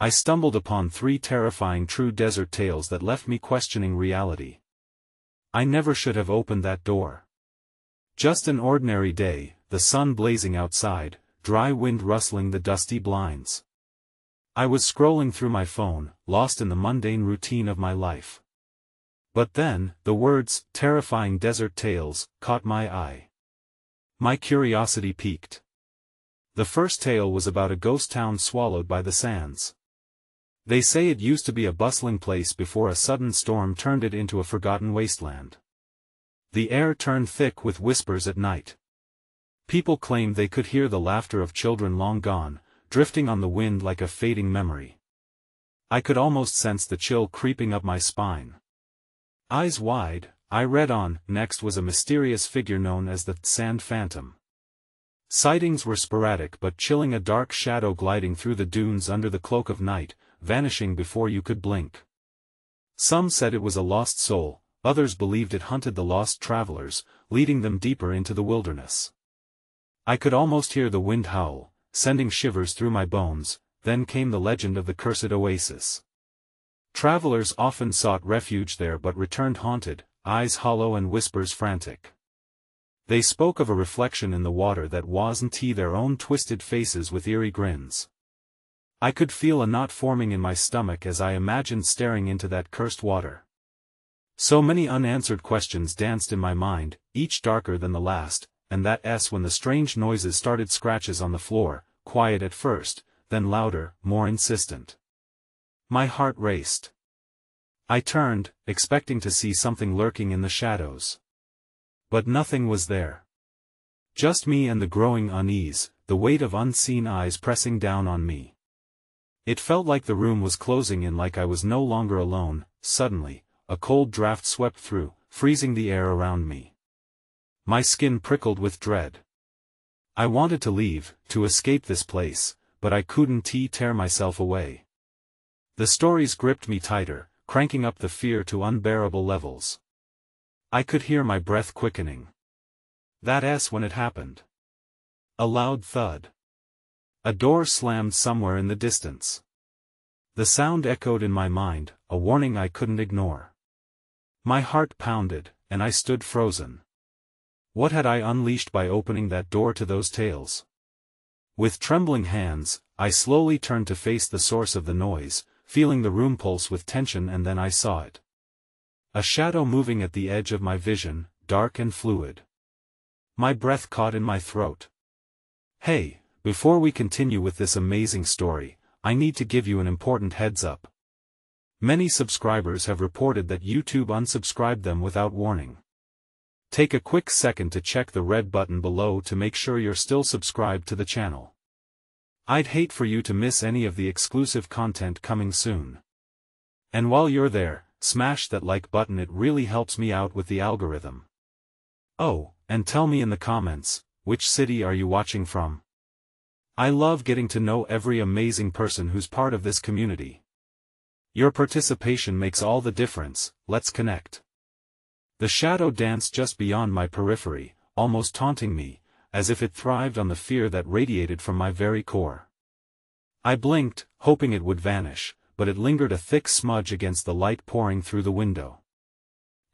I stumbled upon 3 terrifying true desert tales that left me questioning reality. I never should have opened that door. Just an ordinary day, the sun blazing outside, dry wind rustling the dusty blinds. I was scrolling through my phone, lost in the mundane routine of my life. But then, the words, terrifying desert tales, caught my eye. My curiosity piqued. The first tale was about a ghost town swallowed by the sands. They say it used to be a bustling place before a sudden storm turned it into a forgotten wasteland. The air turned thick with whispers at night. People claimed they could hear the laughter of children long gone, drifting on the wind like a fading memory. I could almost sense the chill creeping up my spine. Eyes wide, I read on. Next was a mysterious figure known as the Sand Phantom. Sightings were sporadic but chilling, a dark shadow gliding through the dunes under the cloak of night, vanishing before you could blink. Some said it was a lost soul, others believed it hunted the lost travelers, leading them deeper into the wilderness. I could almost hear the wind howl, sending shivers through my bones. Then came the legend of the cursed oasis. Travelers often sought refuge there but returned haunted, eyes hollow and whispers frantic. They spoke of a reflection in the water that wasn't their own, twisted faces with eerie grins. I could feel a knot forming in my stomach as I imagined staring into that cursed water. So many unanswered questions danced in my mind, each darker than the last, and that when the strange noises started. Scratches on the floor, quiet at first, then louder, more insistent. My heart raced. I turned, expecting to see something lurking in the shadows. But nothing was there. Just me and the growing unease, the weight of unseen eyes pressing down on me. It felt like the room was closing in, like I was no longer alone. Suddenly, a cold draft swept through, freezing the air around me. My skin prickled with dread. I wanted to leave, to escape this place, but I couldn't tear myself away. The stories gripped me tighter, cranking up the fear to unbearable levels. I could hear my breath quickening. That's when it happened. A loud thud. A door slammed somewhere in the distance. The sound echoed in my mind, a warning I couldn't ignore. My heart pounded, and I stood frozen. What had I unleashed by opening that door to those tales? With trembling hands, I slowly turned to face the source of the noise, feeling the room pulse with tension, and then I saw it. A shadow moving at the edge of my vision, dark and fluid. My breath caught in my throat. Hey, before we continue with this amazing story, I need to give you an important heads up. Many subscribers have reported that YouTube unsubscribed them without warning. Take a quick second to check the red button below to make sure you're still subscribed to the channel. I'd hate for you to miss any of the exclusive content coming soon. And while you're there, smash that like button, it really helps me out with the algorithm. Oh, and tell me in the comments, which city are you watching from? I love getting to know every amazing person who's part of this community. Your participation makes all the difference. Let's connect. The shadow danced just beyond my periphery, almost taunting me, as if it thrived on the fear that radiated from my very core. I blinked, hoping it would vanish, but it lingered, a thick smudge against the light pouring through the window.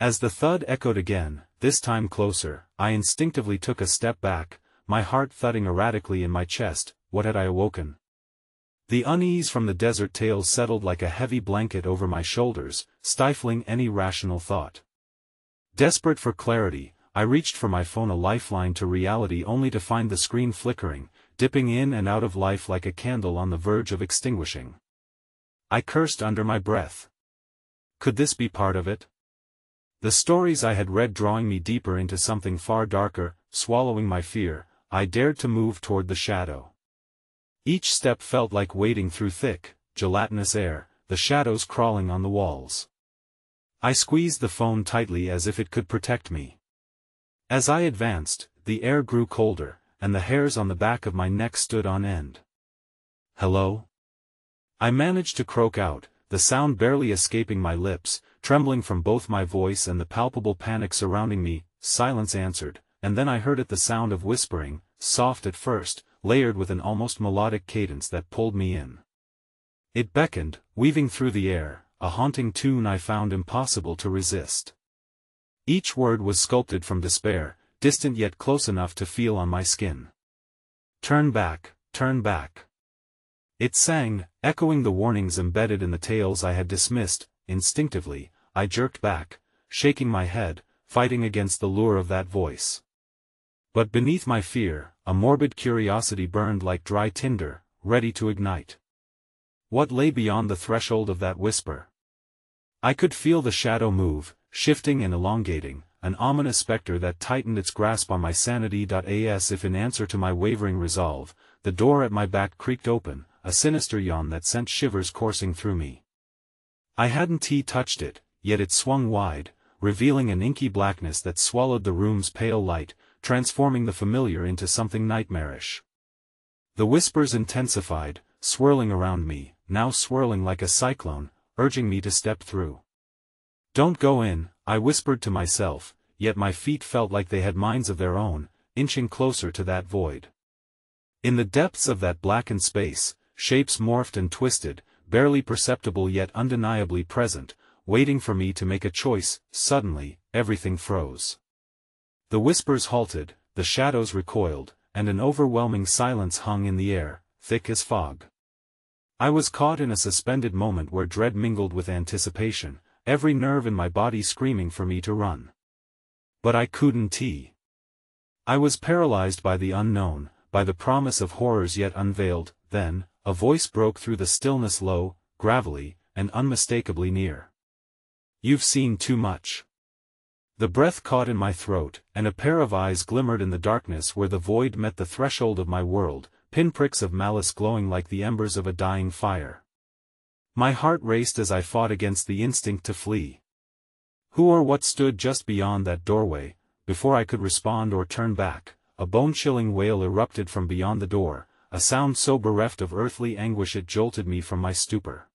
As the thud echoed again, this time closer, I instinctively took a step back, my heart thudding erratically in my chest. What had I awoken? The unease from the desert tales settled like a heavy blanket over my shoulders, stifling any rational thought. Desperate for clarity, I reached for my phone, a lifeline to reality, only to find the screen flickering, dipping in and out of life like a candle on the verge of extinguishing. I cursed under my breath. Could this be part of it? The stories I had read drawing me deeper into something far darker, swallowing my fear. I dared to move toward the shadow. Each step felt like wading through thick, gelatinous air, the shadows crawling on the walls. I squeezed the phone tightly as if it could protect me. As I advanced, the air grew colder, and the hairs on the back of my neck stood on end. Hello? I managed to croak out, the sound barely escaping my lips, trembling from both my voice and the palpable panic surrounding me. Silence answered, and then I heard it, the sound of whispering, soft at first, layered with an almost melodic cadence that pulled me in. It beckoned, weaving through the air, a haunting tune I found impossible to resist. Each word was sculpted from despair, distant yet close enough to feel on my skin. Turn back, turn back. It sang, echoing the warnings embedded in the tales I had dismissed. Instinctively, I jerked back, shaking my head, fighting against the lure of that voice. But beneath my fear, a morbid curiosity burned like dry tinder, ready to ignite. What lay beyond the threshold of that whisper? I could feel the shadow move, shifting and elongating, an ominous specter that tightened its grasp on my sanity. As if in answer to my wavering resolve, the door at my back creaked open, a sinister yawn that sent shivers coursing through me. I hadn't touched it, yet it swung wide, revealing an inky blackness that swallowed the room's pale light, transforming the familiar into something nightmarish. The whispers intensified, swirling around me, now swirling like a cyclone, urging me to step through. Don't go in, I whispered to myself, yet my feet felt like they had minds of their own, inching closer to that void. In the depths of that blackened space, shapes morphed and twisted, barely perceptible yet undeniably present, waiting for me to make a choice. Suddenly, everything froze. The whispers halted, the shadows recoiled, and an overwhelming silence hung in the air, thick as fog. I was caught in a suspended moment where dread mingled with anticipation, every nerve in my body screaming for me to run. But I couldn't. I was paralyzed by the unknown, by the promise of horrors yet unveiled. Then, a voice broke through the stillness, low, gravelly, and unmistakably near. You've seen too much. The breath caught in my throat, and a pair of eyes glimmered in the darkness where the void met the threshold of my world, pinpricks of malice glowing like the embers of a dying fire. My heart raced as I fought against the instinct to flee. Who or what stood just beyond that doorway? Before I could respond or turn back, a bone-chilling wail erupted from beyond the door, a sound so bereft of earthly anguish it jolted me from my stupor.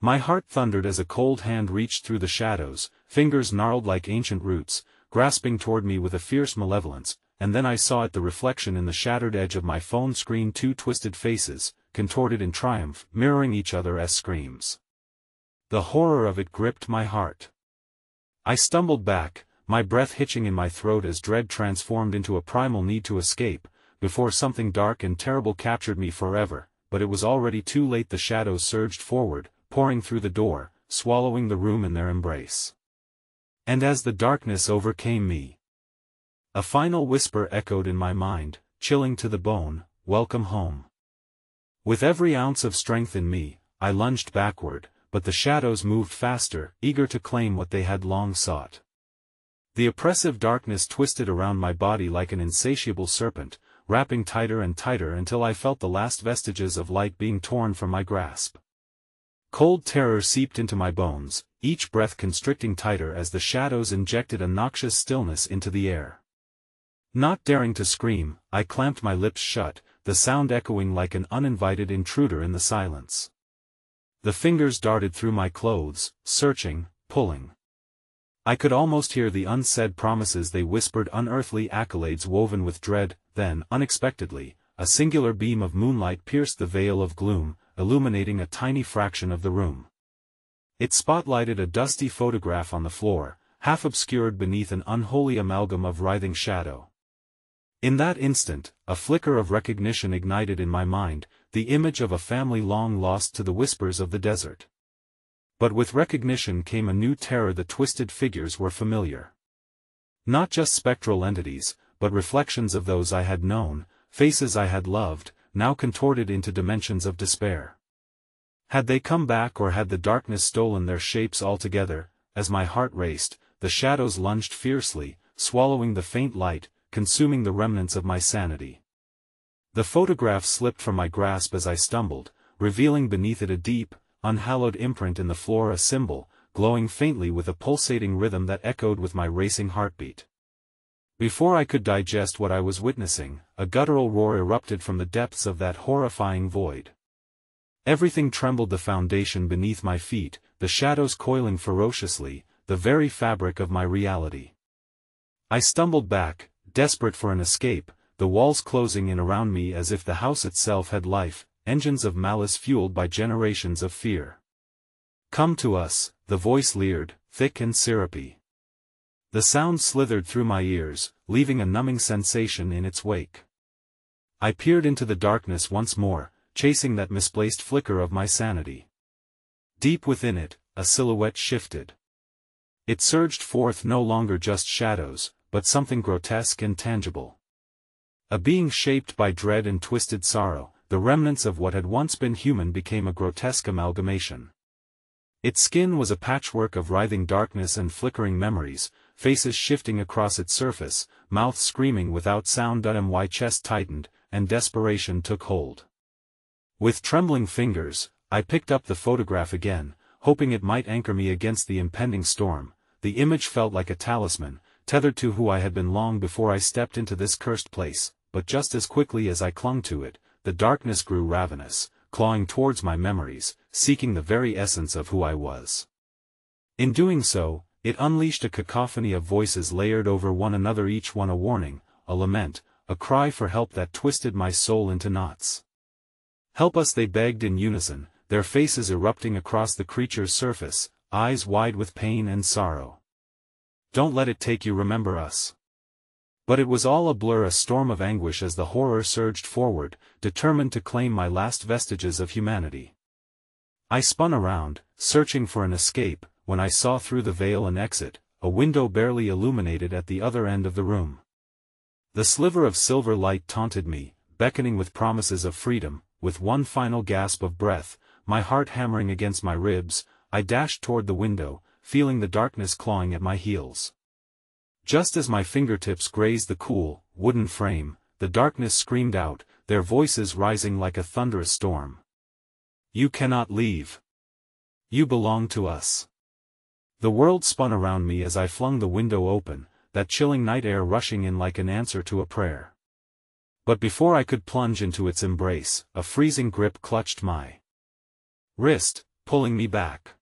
My heart thundered as a cold hand reached through the shadows, fingers gnarled like ancient roots, grasping toward me with a fierce malevolence, and then I saw it, the reflection in the shattered edge of my phone screen, two twisted faces, contorted in triumph, mirroring each other as screams. The horror of it gripped my heart. I stumbled back, my breath hitching in my throat as dread transformed into a primal need to escape, before something dark and terrible captured me forever, but it was already too late. The shadows surged forward, pouring through the door, swallowing the room in their embrace. And as the darkness overcame me, a final whisper echoed in my mind, chilling to the bone, welcome home. With every ounce of strength in me, I lunged backward, but the shadows moved faster, eager to claim what they had long sought. The oppressive darkness twisted around my body like an insatiable serpent, wrapping tighter and tighter until I felt the last vestiges of light being torn from my grasp. Cold terror seeped into my bones, each breath constricting tighter as the shadows injected a noxious stillness into the air. Not daring to scream, I clamped my lips shut, the sound echoing like an uninvited intruder in the silence. The fingers darted through my clothes, searching, pulling. I could almost hear the unsaid promises they whispered, unearthly accolades woven with dread. Then, unexpectedly, a singular beam of moonlight pierced the veil of gloom, illuminating a tiny fraction of the room. It spotlighted a dusty photograph on the floor, half obscured beneath an unholy amalgam of writhing shadow. In that instant, a flicker of recognition ignited in my mind, the image of a family long lost to the whispers of the desert. But with recognition came a new terror. The twisted figures were familiar. Not just spectral entities, but reflections of those I had known, faces I had loved, now contorted into dimensions of despair. Had they come back, or had the darkness stolen their shapes altogether? As my heart raced, the shadows lunged fiercely, swallowing the faint light, consuming the remnants of my sanity. The photograph slipped from my grasp as I stumbled, revealing beneath it a deep, unhallowed imprint in the floor, a symbol, glowing faintly with a pulsating rhythm that echoed with my racing heartbeat. Before I could digest what I was witnessing, a guttural roar erupted from the depths of that horrifying void. Everything trembled, the foundation beneath my feet, the shadows coiling ferociously, the very fabric of my reality. I stumbled back, desperate for an escape, the walls closing in around me as if the house itself had life, engines of malice fueled by generations of fear. "Come to us," the voice leered, thick and syrupy. The sound slithered through my ears, leaving a numbing sensation in its wake. I peered into the darkness once more, chasing that misplaced flicker of my sanity. Deep within it, a silhouette shifted. It surged forth no longer just shadows, but something grotesque and tangible. A being shaped by dread and twisted sorrow, the remnants of what had once been human became a grotesque amalgamation. Its skin was a patchwork of writhing darkness and flickering memories, faces shifting across its surface, mouths screaming without sound. My chest tightened, and desperation took hold. With trembling fingers, I picked up the photograph again, hoping it might anchor me against the impending storm. The image felt like a talisman, tethered to who I had been long before I stepped into this cursed place, but just as quickly as I clung to it, the darkness grew ravenous, clawing towards my memories, seeking the very essence of who I was. In doing so, it unleashed a cacophony of voices layered over one another, each one a warning, a lament, a cry for help that twisted my soul into knots. "Help us," they begged in unison, their faces erupting across the creature's surface, eyes wide with pain and sorrow. "Don't let it take you, remember us." But it was all a blur, a storm of anguish as the horror surged forward, determined to claim my last vestiges of humanity. I spun around, searching for an escape, when I saw through the veil an exit, a window barely illuminated at the other end of the room. The sliver of silver light taunted me, beckoning with promises of freedom. With one final gasp of breath, my heart hammering against my ribs, I dashed toward the window, feeling the darkness clawing at my heels. Just as my fingertips grazed the cool, wooden frame, the darkness screamed out, their voices rising like a thunderous storm. "You cannot leave. You belong to us." The world spun around me as I flung the window open, that chilling night air rushing in like an answer to a prayer. But before I could plunge into its embrace, a freezing grip clutched my wrist, pulling me back.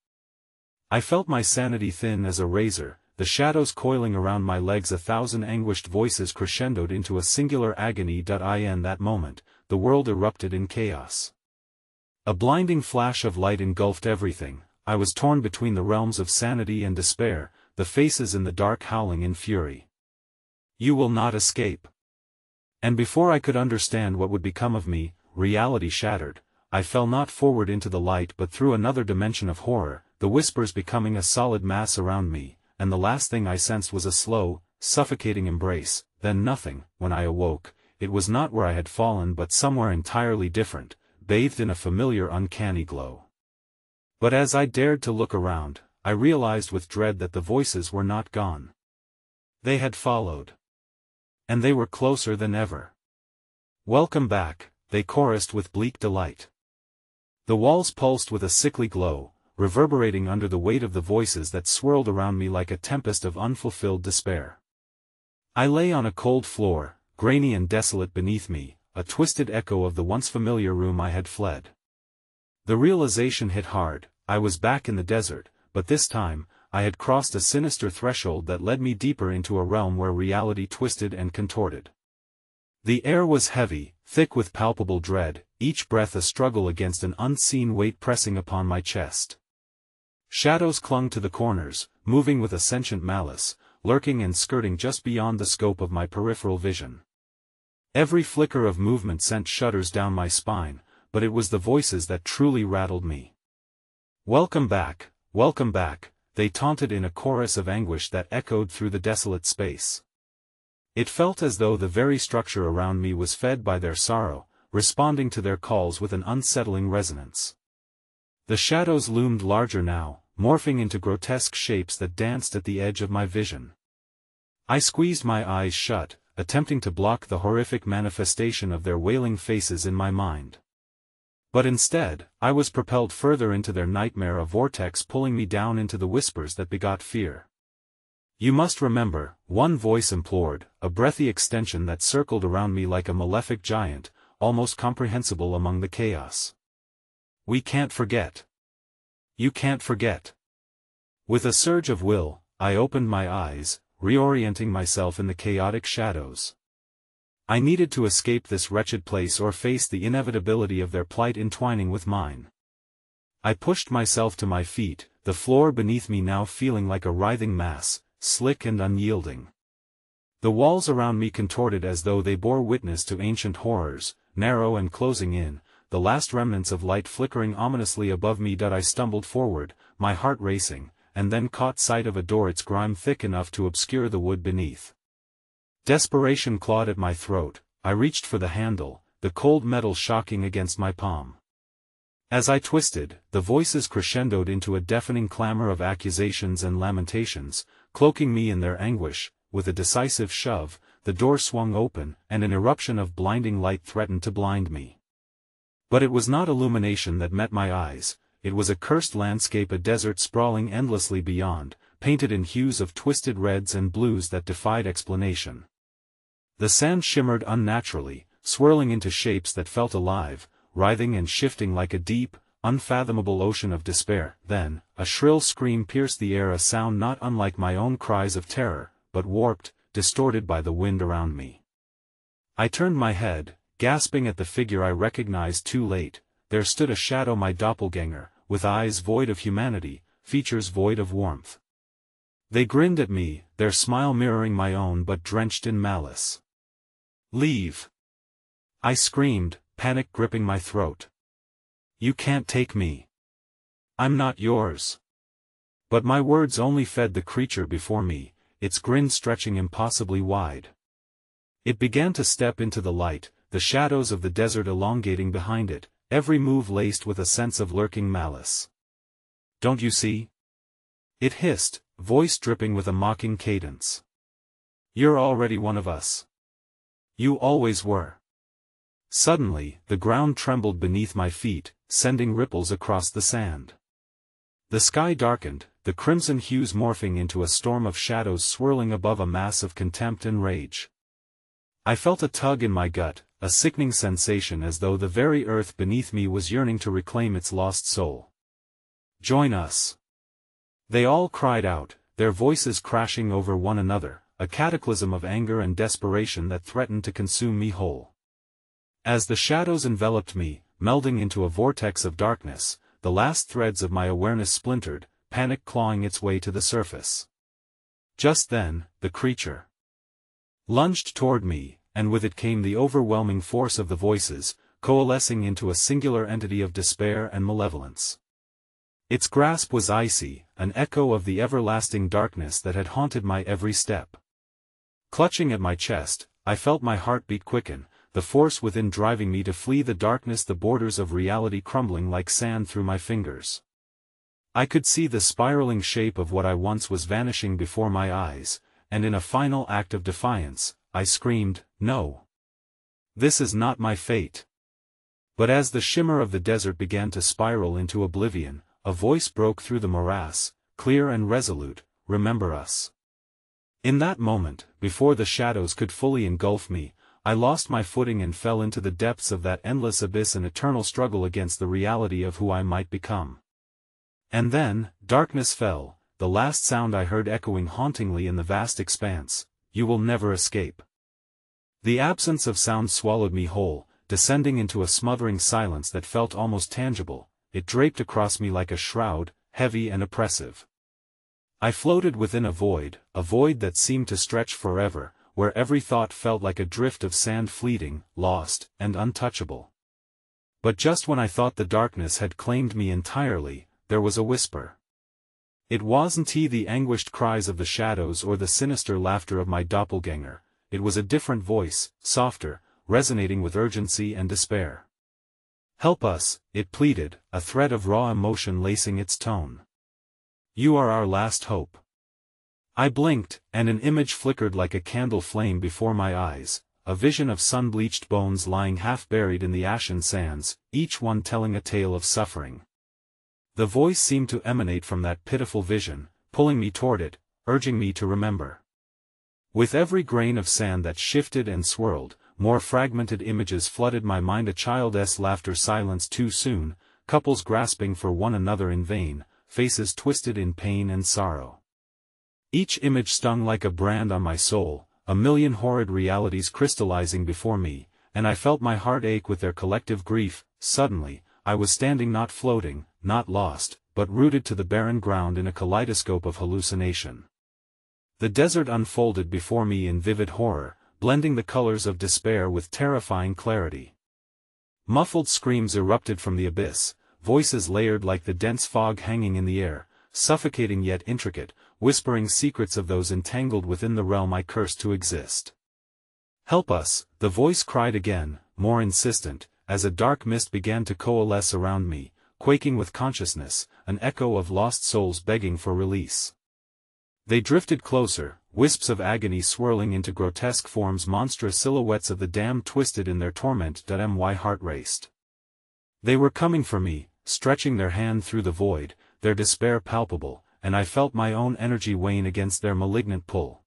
I felt my sanity thin as a razor, the shadows coiling around my legs, 1,000 anguished voices crescendoed into a singular agony. In that moment, the world erupted in chaos. A blinding flash of light engulfed everything. I was torn between the realms of sanity and despair, the faces in the dark howling in fury. "You will not escape." And before I could understand what would become of me, reality shattered. I fell not forward into the light but through another dimension of horror, the whispers becoming a solid mass around me, and the last thing I sensed was a slow, suffocating embrace. Then nothing. When I awoke, it was not where I had fallen but somewhere entirely different, bathed in a familiar uncanny glow. But as I dared to look around, I realized with dread that the voices were not gone. They had followed. And they were closer than ever. "Welcome back," they chorused with bleak delight. The walls pulsed with a sickly glow, reverberating under the weight of the voices that swirled around me like a tempest of unfulfilled despair. I lay on a cold floor, grainy and desolate beneath me, a twisted echo of the once familiar room I had fled. The realization hit hard. I was back in the desert, but this time, I had crossed a sinister threshold that led me deeper into a realm where reality twisted and contorted. The air was heavy, thick with palpable dread, each breath a struggle against an unseen weight pressing upon my chest. Shadows clung to the corners, moving with a sentient malice, lurking and skirting just beyond the scope of my peripheral vision. Every flicker of movement sent shudders down my spine, but it was the voices that truly rattled me. Welcome back," they taunted in a chorus of anguish that echoed through the desolate space. It felt as though the very structure around me was fed by their sorrow, responding to their calls with an unsettling resonance. The shadows loomed larger now, morphing into grotesque shapes that danced at the edge of my vision. I squeezed my eyes shut, attempting to block the horrific manifestation of their wailing faces in my mind. But instead, I was propelled further into their nightmare, a vortex pulling me down into the whispers that begot fear. "You must remember," one voice implored, a breathy extension that circled around me like a malefic giant, almost comprehensible among the chaos. "We can't forget. You can't forget." With a surge of will, I opened my eyes, reorienting myself in the chaotic shadows. I needed to escape this wretched place or face the inevitability of their plight entwining with mine. I pushed myself to my feet, the floor beneath me now feeling like a writhing mass, slick and unyielding. The walls around me contorted as though they bore witness to ancient horrors, narrow and closing in, the last remnants of light flickering ominously above me. I stumbled forward, my heart racing, and then caught sight of a door, its grime thick enough to obscure the wood beneath. Desperation clawed at my throat. I reached for the handle, the cold metal shocking against my palm. As I twisted, the voices crescendoed into a deafening clamor of accusations and lamentations, cloaking me in their anguish. With a decisive shove, the door swung open, and an eruption of blinding light threatened to blind me. But it was not illumination that met my eyes, it was a cursed landscape, a desert sprawling endlessly beyond, painted in hues of twisted reds and blues that defied explanation. The sand shimmered unnaturally, swirling into shapes that felt alive, writhing and shifting like a deep, unfathomable ocean of despair. Then, a shrill scream pierced the air, a sound not unlike my own cries of terror, but warped, distorted by the wind around me. I turned my head, gasping at the figure I recognized too late. There stood a shadow, my doppelganger, with eyes void of humanity, features void of warmth. They grinned at me, their smile mirroring my own but drenched in malice. "Leave!" I screamed, panic gripping my throat. "You can't take me. I'm not yours." But my words only fed the creature before me, its grin stretching impossibly wide. It began to step into the light, the shadows of the desert elongating behind it, every move laced with a sense of lurking malice. "Don't you see?" it hissed, voice dripping with a mocking cadence. "You're already one of us. You always were." Suddenly, the ground trembled beneath my feet, sending ripples across the sand. The sky darkened, the crimson hues morphing into a storm of shadows swirling above a mass of contempt and rage. I felt a tug in my gut, a sickening sensation as though the very earth beneath me was yearning to reclaim its lost soul. "Join us!" they all cried out, their voices crashing over one another, a cataclysm of anger and desperation that threatened to consume me whole. As the shadows enveloped me, melding into a vortex of darkness, the last threads of my awareness splintered, panic clawing its way to the surface. Just then, the creature lunged toward me, and with it came the overwhelming force of the voices, coalescing into a singular entity of despair and malevolence. Its grasp was icy, an echo of the everlasting darkness that had haunted my every step. Clutching at my chest, I felt my heartbeat quicken, the force within driving me to flee the darkness, the borders of reality crumbling like sand through my fingers. I could see the spiraling shape of what I once was vanishing before my eyes, and in a final act of defiance, I screamed, "No! This is not my fate!" But as the shimmer of the desert began to spiral into oblivion, a voice broke through the morass, clear and resolute, "Remember us." In that moment, before the shadows could fully engulf me, I lost my footing and fell into the depths of that endless abyss, an eternal struggle against the reality of who I might become. And then, darkness fell, the last sound I heard echoing hauntingly in the vast expanse, "You will never escape." The absence of sound swallowed me whole, descending into a smothering silence that felt almost tangible. It draped across me like a shroud, heavy and oppressive. I floated within a void that seemed to stretch forever, where every thought felt like a drift of sand, fleeting, lost, and untouchable. But just when I thought the darkness had claimed me entirely, there was a whisper. It wasn't the anguished cries of the shadows or the sinister laughter of my doppelganger, it was a different voice, softer, resonating with urgency and despair. "Help us," it pleaded, a thread of raw emotion lacing its tone. "You are our last hope." I blinked, and an image flickered like a candle flame before my eyes, a vision of sun-bleached bones lying half-buried in the ashen sands, each one telling a tale of suffering. The voice seemed to emanate from that pitiful vision, pulling me toward it, urging me to remember. With every grain of sand that shifted and swirled, more fragmented images flooded my mind, a child's laughter silenced too soon, couples grasping for one another in vain, faces twisted in pain and sorrow. Each image stung like a brand on my soul, a million horrid realities crystallizing before me, and I felt my heart ache with their collective grief. Suddenly, I was standing not floating, not lost, but rooted to the barren ground in a kaleidoscope of hallucination. The desert unfolded before me in vivid horror, blending the colors of despair with terrifying clarity. Muffled screams erupted from the abyss, voices layered like the dense fog hanging in the air, suffocating yet intricate, whispering secrets of those entangled within the realm I cursed to exist. "Help us," the voice cried again, more insistent, as a dark mist began to coalesce around me, quaking with consciousness, an echo of lost souls begging for release. They drifted closer, wisps of agony swirling into grotesque forms, monstrous silhouettes of the damned twisted in their torment. My heart raced. They were coming for me, stretching their hand through the void, their despair palpable, and I felt my own energy wane against their malignant pull.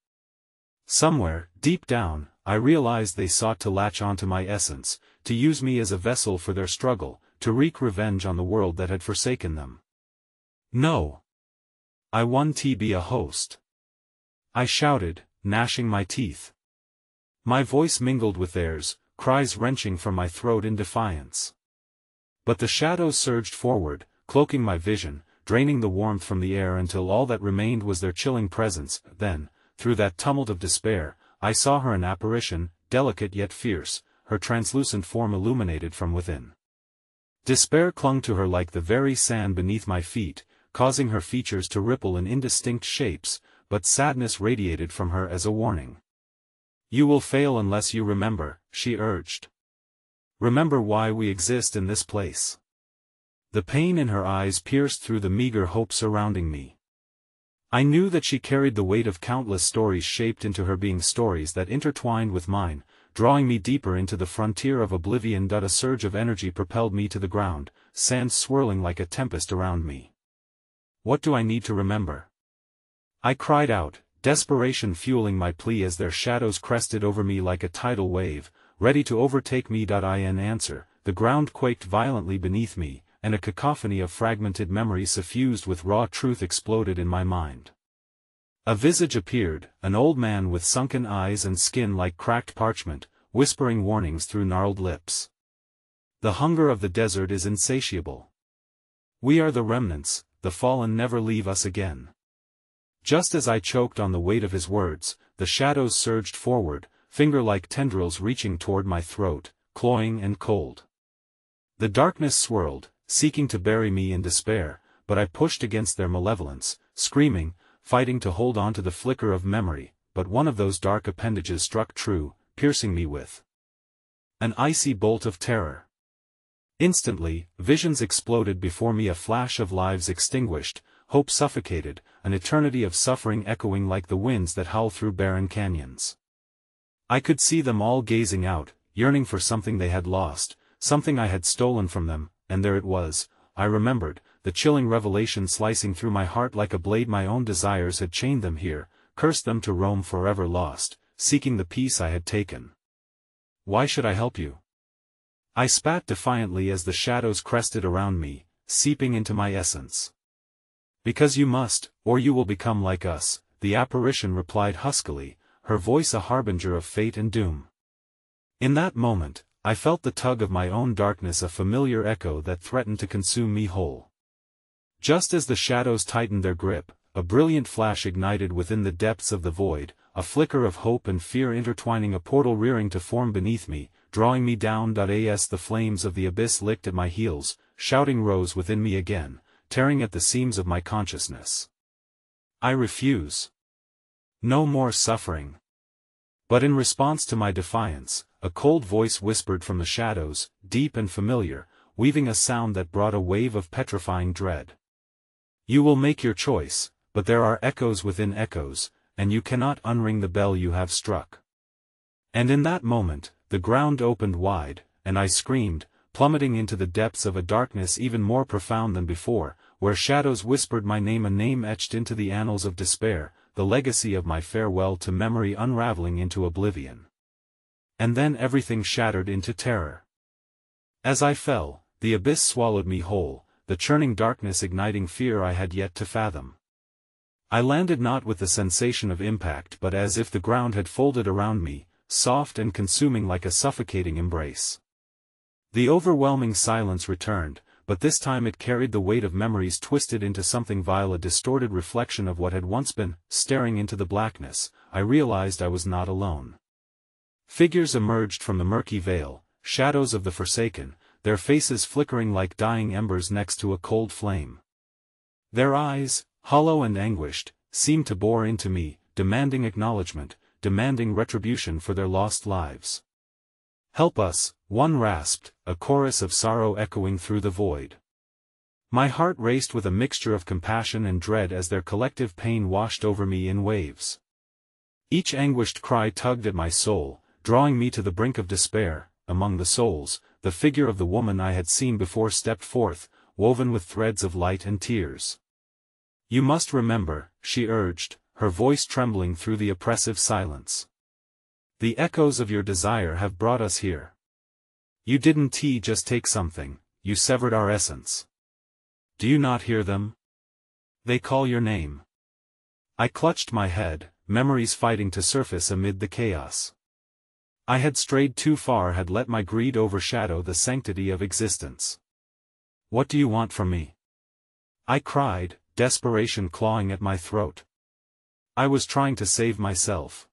Somewhere, deep down, I realized they sought to latch onto my essence, to use me as a vessel for their struggle, to wreak revenge on the world that had forsaken them. No. I want to be a host. I shouted, gnashing my teeth. My voice mingled with theirs, cries wrenching from my throat in defiance. But the shadows surged forward, cloaking my vision, draining the warmth from the air until all that remained was their chilling presence. Then, through that tumult of despair, I saw her, an apparition, delicate yet fierce, her translucent form illuminated from within. Despair clung to her like the very sand beneath my feet, causing her features to ripple in indistinct shapes, but sadness radiated from her as a warning. "You will fail unless you remember," she urged. "Remember why we exist in this place." The pain in her eyes pierced through the meager hope surrounding me. I knew that she carried the weight of countless stories shaped into her being, stories that intertwined with mine, drawing me deeper into the frontier of oblivion. A surge of energy propelled me to the ground, sand swirling like a tempest around me. "What do I need to remember?" I cried out, desperation fueling my plea as their shadows crested over me like a tidal wave, ready to overtake me. In answer, the ground quaked violently beneath me, and a cacophony of fragmented memories suffused with raw truth exploded in my mind. A visage appeared, an old man with sunken eyes and skin like cracked parchment, whispering warnings through gnarled lips. "The hunger of the desert is insatiable. We are the remnants, the fallen never leave us again." Just as I choked on the weight of his words, the shadows surged forward, finger-like tendrils reaching toward my throat, cloying and cold. The darkness swirled, seeking to bury me in despair, but I pushed against their malevolence, screaming, fighting to hold on to the flicker of memory. But one of those dark appendages struck true, piercing me with an icy bolt of terror. Instantly, visions exploded before me, a flash of lives extinguished, hope suffocated, an eternity of suffering echoing like the winds that howl through barren canyons. I could see them all gazing out, yearning for something they had lost, something I had stolen from them, and there it was, I remembered, the chilling revelation slicing through my heart like a blade. My own desires had chained them here, cursed them to roam forever lost, seeking the peace I had taken. "Why should I help you?" I spat defiantly as the shadows crested around me, seeping into my essence. "Because you must, or you will become like us," the apparition replied huskily, her voice a harbinger of fate and doom. In that moment, I felt the tug of my own darkness, a familiar echo that threatened to consume me whole. Just as the shadows tightened their grip, a brilliant flash ignited within the depths of the void, a flicker of hope and fear intertwining, a portal rearing to form beneath me, drawing me down. As the flames of the abyss licked at my heels, shouting rose within me again, tearing at the seams of my consciousness. "I refuse. No more suffering." But in response to my defiance, a cold voice whispered from the shadows, deep and familiar, weaving a sound that brought a wave of petrifying dread. "You will make your choice, but there are echoes within echoes, and you cannot unring the bell you have struck." And in that moment, the ground opened wide, and I screamed, plummeting into the depths of a darkness even more profound than before, where shadows whispered my name, a name etched into the annals of despair, the legacy of my farewell to memory unraveling into oblivion. And then everything shattered into terror. As I fell, the abyss swallowed me whole, the churning darkness igniting fear I had yet to fathom. I landed not with the sensation of impact but as if the ground had folded around me, soft and consuming like a suffocating embrace. The overwhelming silence returned, but this time it carried the weight of memories twisted into something vile, a distorted reflection of what had once been. Staring into the blackness, I realized I was not alone. Figures emerged from the murky veil, shadows of the forsaken, their faces flickering like dying embers next to a cold flame. Their eyes, hollow and anguished, seemed to bore into me, demanding acknowledgement, demanding retribution for their lost lives. "Help us," one rasped, a chorus of sorrow echoing through the void. My heart raced with a mixture of compassion and dread as their collective pain washed over me in waves. Each anguished cry tugged at my soul, drawing me to the brink of despair. Among the souls, the figure of the woman I had seen before stepped forth, woven with threads of light and tears. "You must remember," she urged, her voice trembling through the oppressive silence. "The echoes of your desire have brought us here. You didn't just take something, you severed our essence. Do you not hear them? They call your name." I clutched my head, memories fighting to surface amid the chaos. I had strayed too far, had let my greed overshadow the sanctity of existence. "What do you want from me?" I cried, desperation clawing at my throat. I was trying to save myself.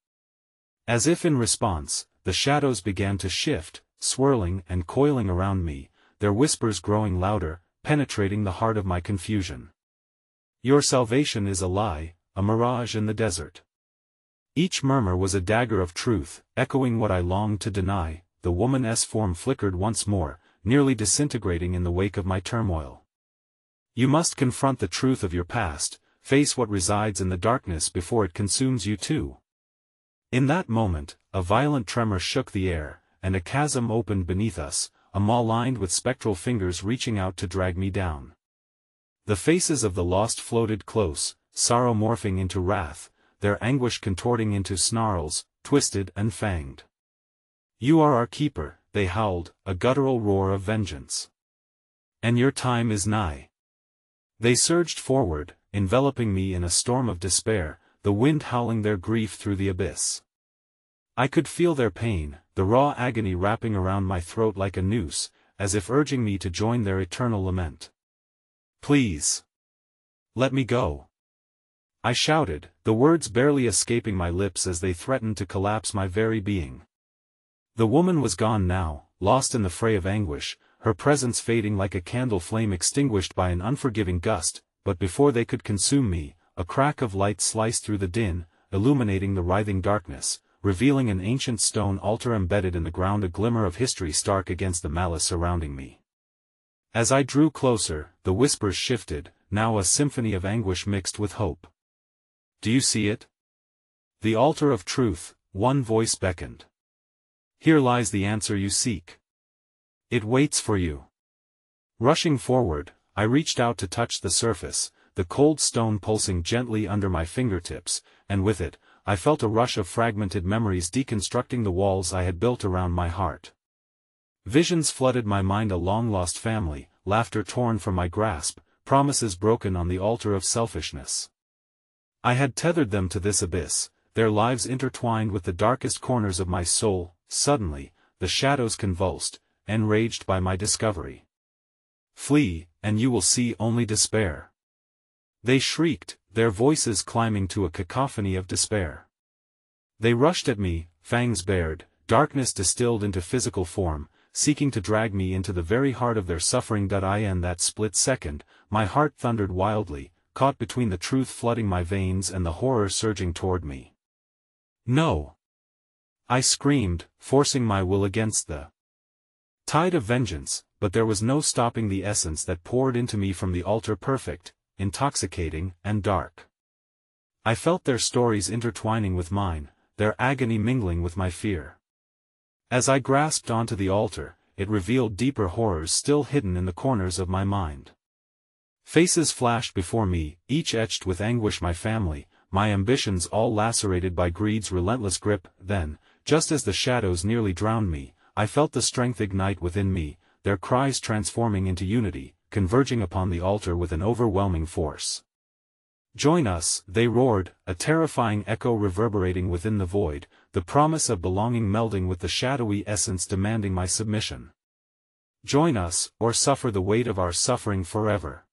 As if in response, the shadows began to shift, swirling and coiling around me, their whispers growing louder, penetrating the heart of my confusion. "Your salvation is a lie, a mirage in the desert." Each murmur was a dagger of truth, echoing what I longed to deny. The woman's form flickered once more, nearly disintegrating in the wake of my turmoil. "You must confront the truth of your past, face what resides in the darkness before it consumes you too." In that moment, a violent tremor shook the air, and a chasm opened beneath us, a maw lined with spectral fingers reaching out to drag me down. The faces of the lost floated close, sorrow morphing into wrath, their anguish contorting into snarls, twisted and fanged. "You are our keeper," they howled, a guttural roar of vengeance. "And your time is nigh." They surged forward, enveloping me in a storm of despair, the wind howling their grief through the abyss. I could feel their pain, the raw agony wrapping around my throat like a noose, as if urging me to join their eternal lament. "Please, let me go," I shouted, the words barely escaping my lips as they threatened to collapse my very being. The woman was gone now, lost in the fray of anguish, her presence fading like a candle flame extinguished by an unforgiving gust, but before they could consume me, a crack of light sliced through the din, illuminating the writhing darkness, revealing an ancient stone altar embedded in the ground, a glimmer of history stark against the malice surrounding me. As I drew closer, the whispers shifted, now a symphony of anguish mixed with hope. "Do you see it? The altar of truth," one voice beckoned. "Here lies the answer you seek. It waits for you." Rushing forward, I reached out to touch the surface, the cold stone pulsing gently under my fingertips, and with it, I felt a rush of fragmented memories deconstructing the walls I had built around my heart. Visions flooded my mind, a long-lost family, laughter torn from my grasp, promises broken on the altar of selfishness. I had tethered them to this abyss, their lives intertwined with the darkest corners of my soul. Suddenly, the shadows convulsed, enraged by my discovery. "Flee, and you will see only despair," they shrieked, their voices climbing to a cacophony of despair. They rushed at me, fangs bared, darkness distilled into physical form, seeking to drag me into the very heart of their suffering. In that split second, my heart thundered wildly, caught between the truth flooding my veins and the horror surging toward me. "No!" I screamed, forcing my will against the tide of vengeance, but there was no stopping the essence that poured into me from the altar, perfect, intoxicating, and dark. I felt their stories intertwining with mine, their agony mingling with my fear. As I grasped onto the altar, it revealed deeper horrors still hidden in the corners of my mind. Faces flashed before me, each etched with anguish: my family, my ambitions, all lacerated by greed's relentless grip. Then, just as the shadows nearly drowned me, I felt the strength ignite within me, their cries transforming into unity, converging upon the altar with an overwhelming force. Join us, they roared, a terrifying echo reverberating within the void, the promise of belonging melding with the shadowy essence demanding my submission. Join us, or suffer the weight of our suffering forever.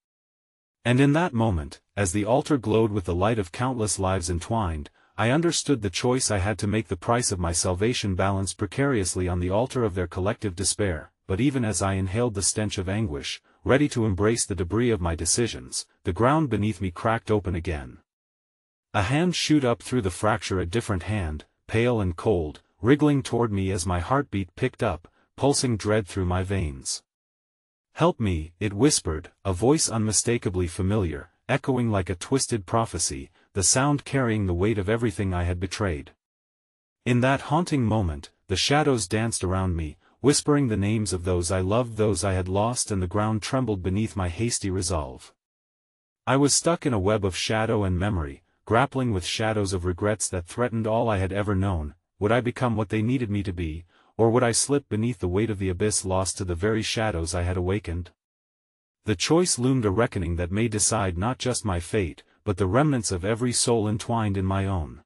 And in that moment, as the altar glowed with the light of countless lives entwined, I understood the choice I had to make. The price of my salvation balanced precariously on the altar of their collective despair, but even as I inhaled the stench of anguish, ready to embrace the debris of my decisions, the ground beneath me cracked open again. A hand shoot up through the fracture, a different hand, pale and cold, wriggling toward me as my heartbeat picked up, pulsing dread through my veins. "Help me," it whispered, a voice unmistakably familiar, echoing like a twisted prophecy, the sound carrying the weight of everything I had betrayed. In that haunting moment, the shadows danced around me, whispering the names of those I loved, those I had lost, and the ground trembled beneath my hasty resolve. I was stuck in a web of shadow and memory, grappling with shadows of regrets that threatened all I had ever known. Would I become what they needed me to be, or would I slip beneath the weight of the abyss, lost to the very shadows I had awakened? The choice loomed, a reckoning that may decide not just my fate, but the remnants of every soul entwined in my own.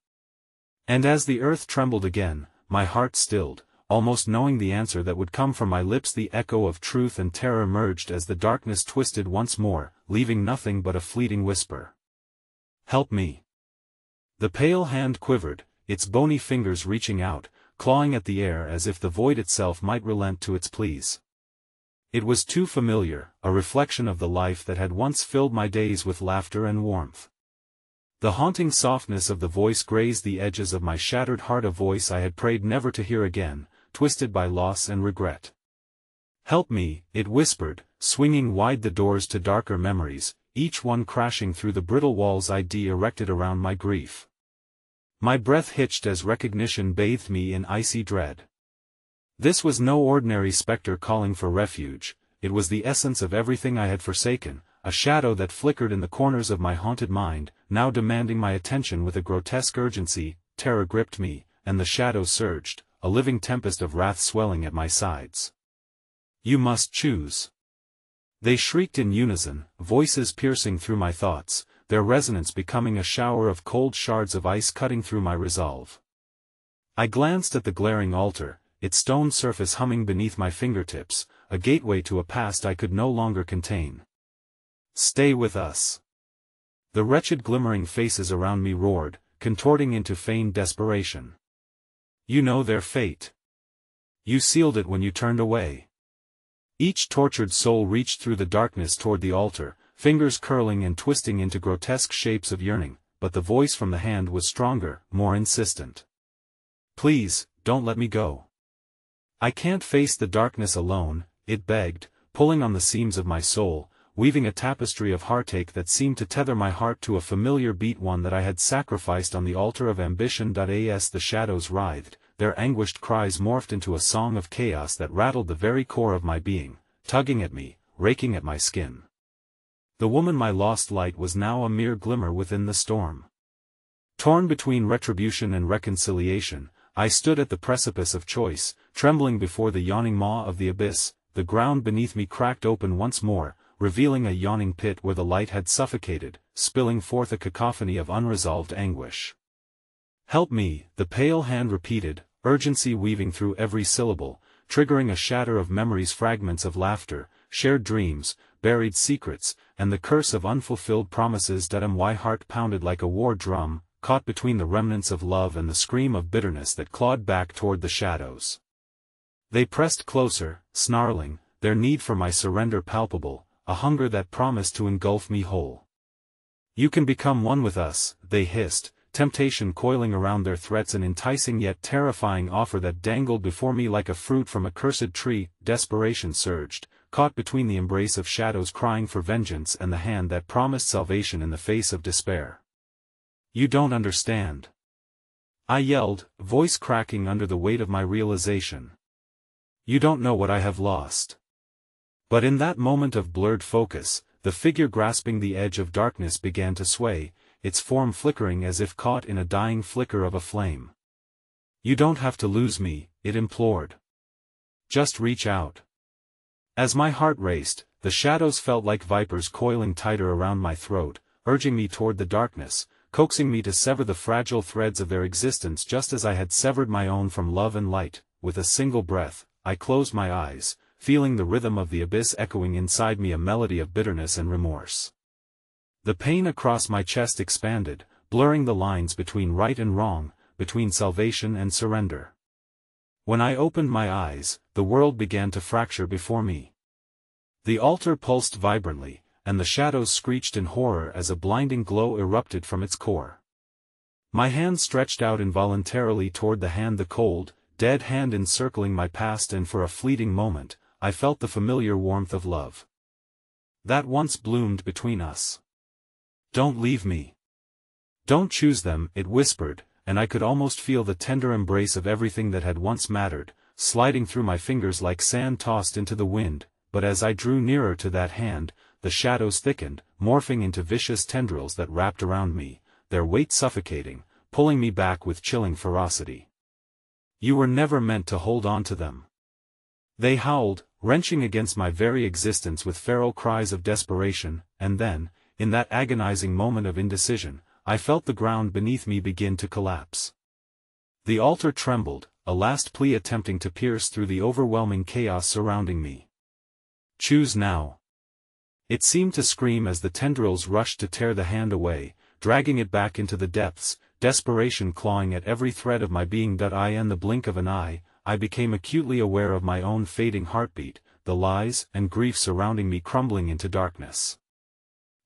And as the earth trembled again, my heart stilled, almost knowing the answer that would come from my lips. The echo of truth and terror merged as the darkness twisted once more, leaving nothing but a fleeting whisper. "Help me." The pale hand quivered, its bony fingers reaching out, clawing at the air as if the void itself might relent to its pleas. It was too familiar, a reflection of the life that had once filled my days with laughter and warmth. The haunting softness of the voice grazed the edges of my shattered heart, a voice I had prayed never to hear again, twisted by loss and regret. "Help me," it whispered, swinging wide the doors to darker memories, each one crashing through the brittle walls I'd erected around my grief. My breath hitched as recognition bathed me in icy dread. This was no ordinary specter calling for refuge, it was the essence of everything I had forsaken, a shadow that flickered in the corners of my haunted mind, now demanding my attention with a grotesque urgency. Terror gripped me, and the shadows surged, a living tempest of wrath swelling at my sides. "You must choose." They shrieked in unison, voices piercing through my thoughts, their resonance becoming a shower of cold shards of ice cutting through my resolve. I glanced at the glaring altar, its stone surface humming beneath my fingertips, a gateway to a past I could no longer contain. "Stay with us." The wretched glimmering faces around me roared, contorting into feigned desperation. "You know their fate. You sealed it when you turned away." Each tortured soul reached through the darkness toward the altar, fingers curling and twisting into grotesque shapes of yearning, but the voice from the hand was stronger, more insistent. "Please, don't let me go. I can't face the darkness alone," it begged, pulling on the seams of my soul, weaving a tapestry of heartache that seemed to tether my heart to a familiar beat, one that I had sacrificed on the altar of ambition. As the shadows writhed, their anguished cries morphed into a song of chaos that rattled the very core of my being, tugging at me, raking at my skin. The woman, my lost light, was now a mere glimmer within the storm. Torn between retribution and reconciliation, I stood at the precipice of choice, trembling before the yawning maw of the abyss. The ground beneath me cracked open once more, revealing a yawning pit where the light had suffocated, spilling forth a cacophony of unresolved anguish. "Help me," the pale hand repeated, urgency weaving through every syllable, triggering a shatter of memories, fragments of laughter, shared dreams, buried secrets, and the curse of unfulfilled promises. My heart pounded like a war drum, caught between the remnants of love and the scream of bitterness that clawed back toward the shadows. They pressed closer, snarling, their need for my surrender palpable, a hunger that promised to engulf me whole. "You can become one with us," they hissed, temptation coiling around their threats, an enticing yet terrifying offer that dangled before me like a fruit from a cursed tree. Desperation surged, caught between the embrace of shadows crying for vengeance and the hand that promised salvation in the face of despair. "You don't understand," I yelled, voice cracking under the weight of my realization. "You don't know what I have lost." But in that moment of blurred focus, the figure grasping the edge of darkness began to sway, its form flickering as if caught in a dying flicker of a flame. "You don't have to lose me," it implored. "Just reach out." As my heart raced, the shadows felt like vipers coiling tighter around my throat, urging me toward the darkness, coaxing me to sever the fragile threads of their existence just as I had severed my own from love and light. With a single breath, I closed my eyes, feeling the rhythm of the abyss echoing inside me, a melody of bitterness and remorse. The pain across my chest expanded, blurring the lines between right and wrong, between salvation and surrender. When I opened my eyes, the world began to fracture before me. The altar pulsed vibrantly, and the shadows screeched in horror as a blinding glow erupted from its core. My hand stretched out involuntarily toward the cold, dead hand encircling my past, and for a fleeting moment, I felt the familiar warmth of love that once bloomed between us. "Don't leave me. Don't choose them," it whispered, and I could almost feel the tender embrace of everything that had once mattered, sliding through my fingers like sand tossed into the wind. But as I drew nearer to that hand, the shadows thickened, morphing into vicious tendrils that wrapped around me, their weight suffocating, pulling me back with chilling ferocity. "You were never meant to hold on to them," they howled, wrenching against my very existence with feral cries of desperation. And then, in that agonizing moment of indecision, I felt the ground beneath me begin to collapse. The altar trembled, a last plea attempting to pierce through the overwhelming chaos surrounding me. "Choose now," it seemed to scream as the tendrils rushed to tear the hand away, dragging it back into the depths, desperation clawing at every thread of my being. In the blink of an eye, I became acutely aware of my own fading heartbeat, the lies and grief surrounding me crumbling into darkness.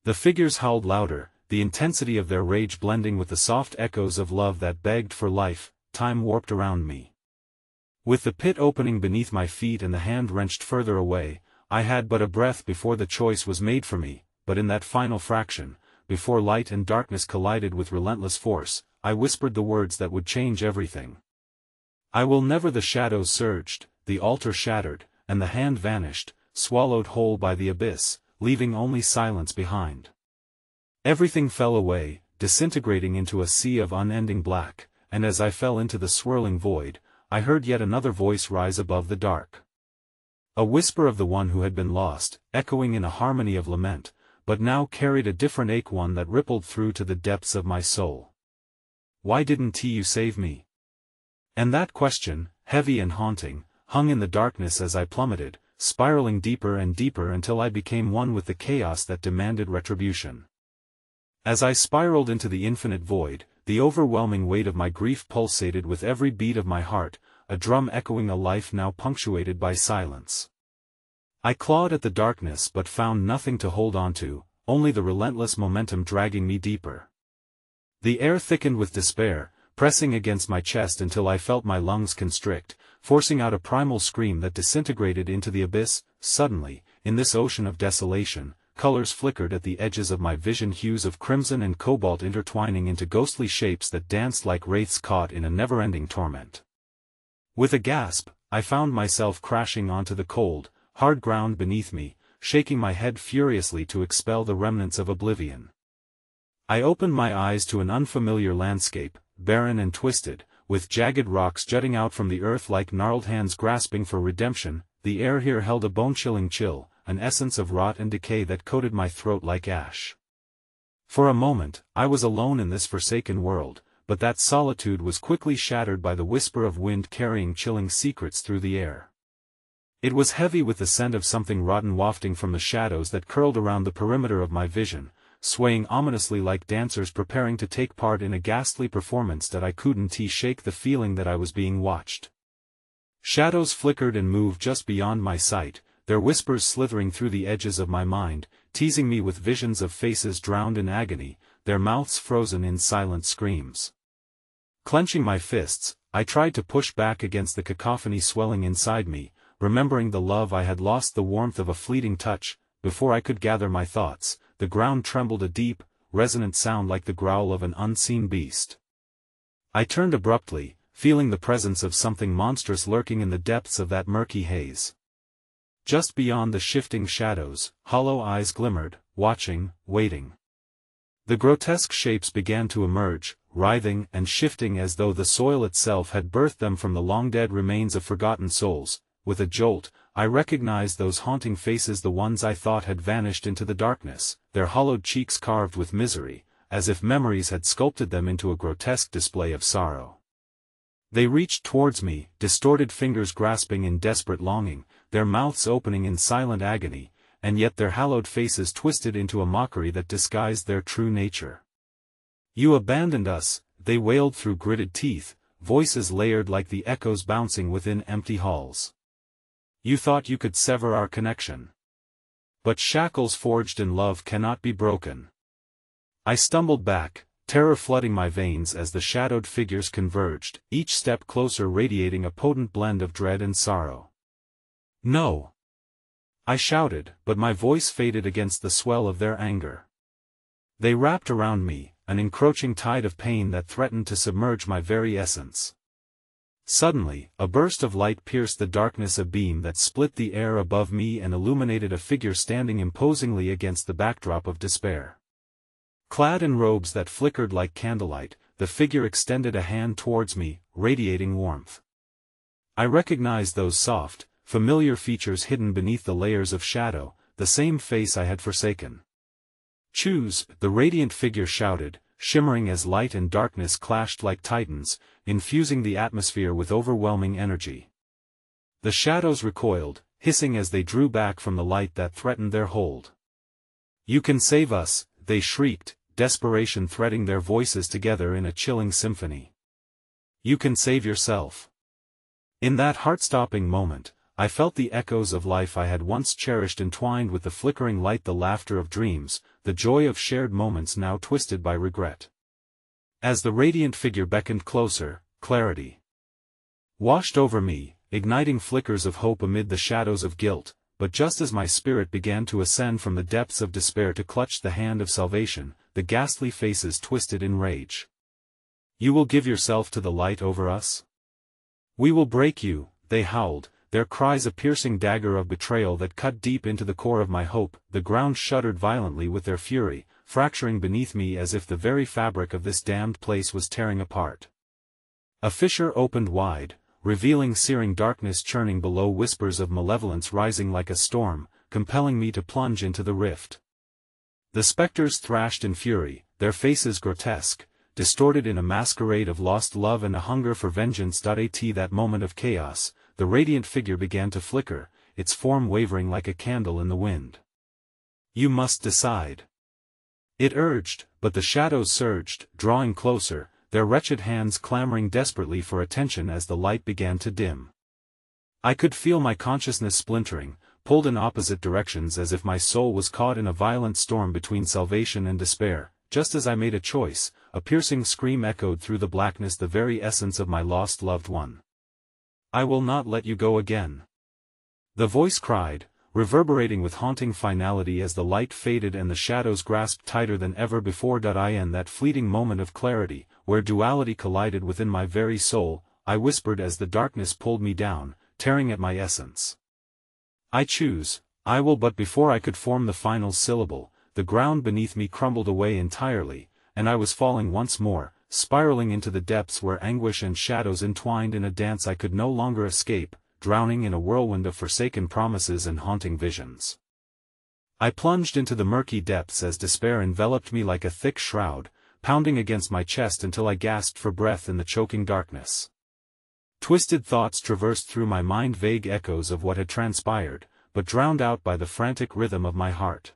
The figures howled louder, the intensity of their rage blending with the soft echoes of love that begged for life. Time warped around me. With the pit opening beneath my feet and the hand wrenched further away, I had but a breath before the choice was made for me. But in that final fraction, before light and darkness collided with relentless force, I whispered the words that would change everything. "I will never." The shadows surged, the altar shattered, and the hand vanished, swallowed whole by the abyss, leaving only silence behind. Everything fell away, disintegrating into a sea of unending black, and as I fell into the swirling void, I heard yet another voice rise above the dark. A whisper of the one who had been lost, echoing in a harmony of lament, but now carried a different ache, one that rippled through to the depths of my soul. "Why didn't you save me?" And that question, heavy and haunting, hung in the darkness as I plummeted, spiraling deeper and deeper until I became one with the chaos that demanded retribution. As I spiraled into the infinite void, the overwhelming weight of my grief pulsated with every beat of my heart, a drum echoing a life now punctuated by silence. I clawed at the darkness but found nothing to hold on to, only the relentless momentum dragging me deeper. The air thickened with despair, pressing against my chest until I felt my lungs constrict, forcing out a primal scream that disintegrated into the abyss. Suddenly, in this ocean of desolation, colors flickered at the edges of my vision, hues of crimson and cobalt intertwining into ghostly shapes that danced like wraiths caught in a never-ending torment. With a gasp, I found myself crashing onto the cold, hard ground beneath me, shaking my head furiously to expel the remnants of oblivion. I opened my eyes to an unfamiliar landscape, barren and twisted, with jagged rocks jutting out from the earth like gnarled hands grasping for redemption. The air here held a bone-chilling chill, an essence of rot and decay that coated my throat like ash. For a moment, I was alone in this forsaken world, but that solitude was quickly shattered by the whisper of wind carrying chilling secrets through the air. It was heavy with the scent of something rotten wafting from the shadows that curled around the perimeter of my vision, swaying ominously like dancers preparing to take part in a ghastly performance that I couldn't shake the feeling that I was being watched. Shadows flickered and moved just beyond my sight, their whispers slithering through the edges of my mind, teasing me with visions of faces drowned in agony, their mouths frozen in silent screams. Clenching my fists, I tried to push back against the cacophony swelling inside me, remembering the love I had lost, the warmth of a fleeting touch. Before I could gather my thoughts, the ground trembled, a deep, resonant sound like the growl of an unseen beast. I turned abruptly, feeling the presence of something monstrous lurking in the depths of that murky haze. Just beyond the shifting shadows, hollow eyes glimmered, watching, waiting. The grotesque shapes began to emerge, writhing and shifting as though the soil itself had birthed them from the long-dead remains of forgotten souls. With a jolt, I recognized those haunting faces, the ones I thought had vanished into the darkness, their hollowed cheeks carved with misery, as if memories had sculpted them into a grotesque display of sorrow. They reached towards me, distorted fingers grasping in desperate longing, their mouths opening in silent agony, and yet their hallowed faces twisted into a mockery that disguised their true nature. "You abandoned us," they wailed through gritted teeth, voices layered like the echoes bouncing within empty halls. "You thought you could sever our connection. But shackles forged in love cannot be broken." I stumbled back, terror flooding my veins as the shadowed figures converged, each step closer radiating a potent blend of dread and sorrow. "No!" I shouted, but my voice faded against the swell of their anger. They wrapped around me, an encroaching tide of pain that threatened to submerge my very essence. Suddenly, a burst of light pierced the darkness, a beam that split the air above me and illuminated a figure standing imposingly against the backdrop of despair. Clad in robes that flickered like candlelight, the figure extended a hand towards me, radiating warmth. I recognized those soft, familiar features hidden beneath the layers of shadow, the same face I had forsaken. "Choose," the radiant figure shouted, shimmering as light and darkness clashed like titans, infusing the atmosphere with overwhelming energy. The shadows recoiled, hissing as they drew back from the light that threatened their hold. "You can save us," they shrieked, desperation threading their voices together in a chilling symphony. "You can save yourself." In that heart-stopping moment, I felt the echoes of life I had once cherished entwined with the flickering light, the laughter of dreams, the joy of shared moments now twisted by regret. As the radiant figure beckoned closer, clarity washed over me, igniting flickers of hope amid the shadows of guilt, but just as my spirit began to ascend from the depths of despair to clutch the hand of salvation, the ghastly faces twisted in rage. "You will give yourself to the light over us? We will break you," they howled, their cries a piercing dagger of betrayal that cut deep into the core of my hope. The ground shuddered violently with their fury, fracturing beneath me as if the very fabric of this damned place was tearing apart. A fissure opened wide, revealing searing darkness churning below, whispers of malevolence rising like a storm, compelling me to plunge into the rift. The specters thrashed in fury, their faces grotesque, distorted in a masquerade of lost love and a hunger for vengeance. At that moment of chaos, the radiant figure began to flicker, its form wavering like a candle in the wind. "You must decide," it urged, but the shadows surged, drawing closer, their wretched hands clamoring desperately for attention as the light began to dim. I could feel my consciousness splintering, pulled in opposite directions as if my soul was caught in a violent storm between salvation and despair. Just as I made a choice, a piercing scream echoed through the blackness, the very essence of my lost loved one. "I will not let you go again," the voice cried, reverberating with haunting finality as the light faded and the shadows grasped tighter than ever before. In that fleeting moment of clarity, where duality collided within my very soul, I whispered as the darkness pulled me down, tearing at my essence. "I choose, I will." But before I could form the final syllable, the ground beneath me crumbled away entirely, and I was falling once more, spiraling into the depths where anguish and shadows entwined in a dance I could no longer escape, drowning in a whirlwind of forsaken promises and haunting visions. I plunged into the murky depths as despair enveloped me like a thick shroud, pounding against my chest until I gasped for breath in the choking darkness. Twisted thoughts traversed through my mind, vague echoes of what had transpired, but drowned out by the frantic rhythm of my heart.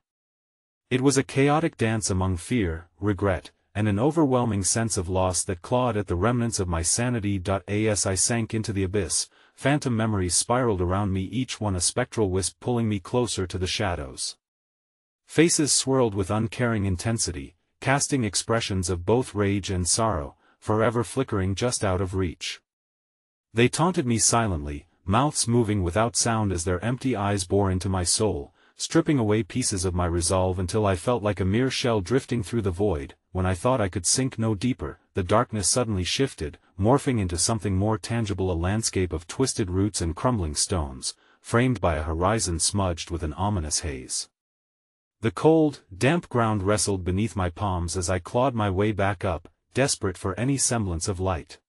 It was a chaotic dance among fear, regret, and an overwhelming sense of loss that clawed at the remnants of my sanity. As I sank into the abyss, phantom memories spiraled around me, each one a spectral wisp pulling me closer to the shadows. Faces swirled with uncaring intensity, casting expressions of both rage and sorrow, forever flickering just out of reach. They taunted me silently, mouths moving without sound as their empty eyes bore into my soul, stripping away pieces of my resolve until I felt like a mere shell drifting through the void. When I thought I could sink no deeper, the darkness suddenly shifted, morphing into something more tangible, a landscape of twisted roots and crumbling stones, framed by a horizon smudged with an ominous haze. The cold, damp ground wrestled beneath my palms as I clawed my way back up, desperate for any semblance of light.